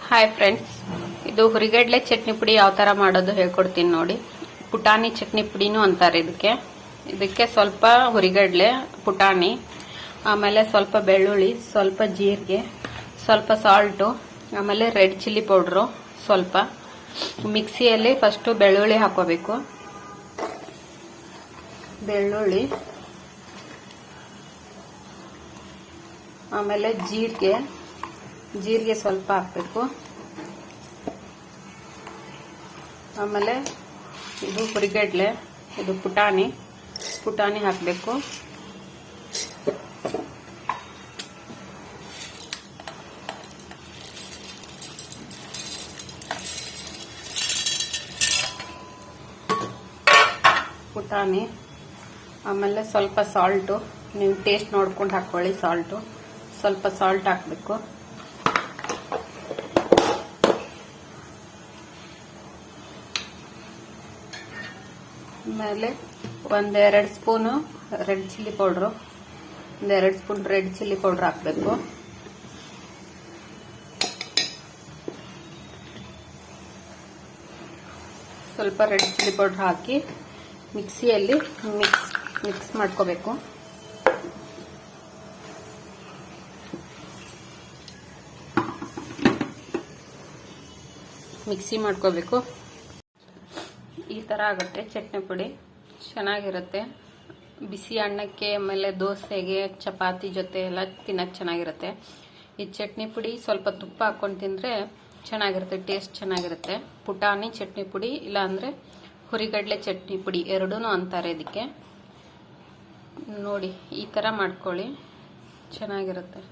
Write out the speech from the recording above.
Hi friends, ಇದು ಹುರಿಗಡ್ಲೆ ಚಟ್ನಿ ಪುಡಿ ಯಾವ ತರ ಮಾಡೋದು ಹೇಳ್ಕೊಡ್ತೀನಿ ನೋಡಿ. ಪುಟಾಣಿ ಚಟ್ನಿ ಪುಡಿನೂ ಅಂತಾರೆ ಇದಕ್ಕೆ ಸ್ವಲ್ಪ ಹುರಿಗಡ್ಲೆ, ಪುಟಾಣಿ, ಆಮೇಲೆ ಸ್ವಲ್ಪ ಬೆಳ್ಳುಳ್ಳಿ, ಸ್ವಲ್ಪ ಜೀರಿಗೆ, ಸ್ವಲ್ಪ ಸಾಲ್ಟು, ಆಮೇಲೆ ರೆಡ್ ಚಿಲ್ಲಿ ಪೌಡ್ರು ಸ್ವಲ್ಪ. ಮಿಕ್ಸಿಯಲ್ಲಿ ಫಸ್ಟ್ ಬೆಳ್ಳುಳ್ಳಿ ಹಾಕೋಬೇಕು. ಬೆಳ್ಳುಳ್ಳಿ, ಆಮೇಲೆ ಜೀರಿಗೆ ಸ್ವಲ್ಪ ಹಾಕಬೇಕು. ಆಮೇಲೆ ಇದು ಹುರಿಗಡ್ಲೆ, ಇದು ಪುಟಾಣಿ ಹಾಕಬೇಕು. ಪುಟಾಣಿ, ಆಮೇಲೆ ಸ್ವಲ್ಪ ಸಾಲ್ಟು, ನೀವು ಟೇಸ್ಟ್ ನೋಡ್ಕೊಂಡು ಹಾಕೊಳ್ಳಿ. ಸ್ವಲ್ಪ ಸಾಲ್ಟ್ ಹಾಕಬೇಕು. ಆಮೇಲೆ ಒಂದೆರಡು ಸ್ಪೂನು ರೆಡ್ ಚಿಲ್ಲಿ ಪೌಡ್ರು, ಒಂದೆರಡು ಸ್ಪೂನ್ ರೆಡ್ ಚಿಲ್ಲಿ ಪೌಡ್ರ್ ಹಾಕಬೇಕು. ಸ್ವಲ್ಪ ರೆಡ್ ಚಿಲ್ಲಿ ಪೌಡ್ರ್ ಹಾಕಿ ಮಿಕ್ಸಿಯಲ್ಲಿ ಮಿಕ್ಸ್ ಮಾಡ್ಕೋಬೇಕು. ಮಿಕ್ಸಿ ಮಾಡ್ಕೋಬೇಕು. ಈ ತರ ಆಗುತ್ತೆ ಚಟ್ನಿ ಪುಡಿ, ಚೆನ್ನಾಗಿರುತ್ತೆ. ಬಿಸಿ ಅನ್ನಕ್ಕೆ, ಆಮೇಲೆ ದೋಸೆಗೆ, ಚಪಾತಿ ಜೊತೆ ಎಲ್ಲ ತಿನ್ನಕ್ಕೆ ಚೆನ್ನಾಗಿರುತ್ತೆ. ಈ ಚಟ್ನಿ ಪುಡಿ ಸ್ವಲ್ಪ ತುಪ್ಪ ಹಾಕೊಂಡು ತಿಂದರೆ ಚೆನ್ನಾಗಿರುತ್ತೆ, ಟೇಸ್ಟ್ ಚೆನ್ನಾಗಿರುತ್ತೆ. ಪುಟಾಣಿ ಚಟ್ನಿ ಪುಡಿ, ಇಲ್ಲ ಅಂದರೆ ಹುರಿಗಡ್ಲೆ ಚಟ್ನಿ ಪುಡಿ, ಎರಡೂ ಅಂತಾರೆ ಇದಕ್ಕೆ. ನೋಡಿ, ಈ ಥರ ಮಾಡ್ಕೊಳ್ಳಿ, ಚೆನ್ನಾಗಿರುತ್ತೆ.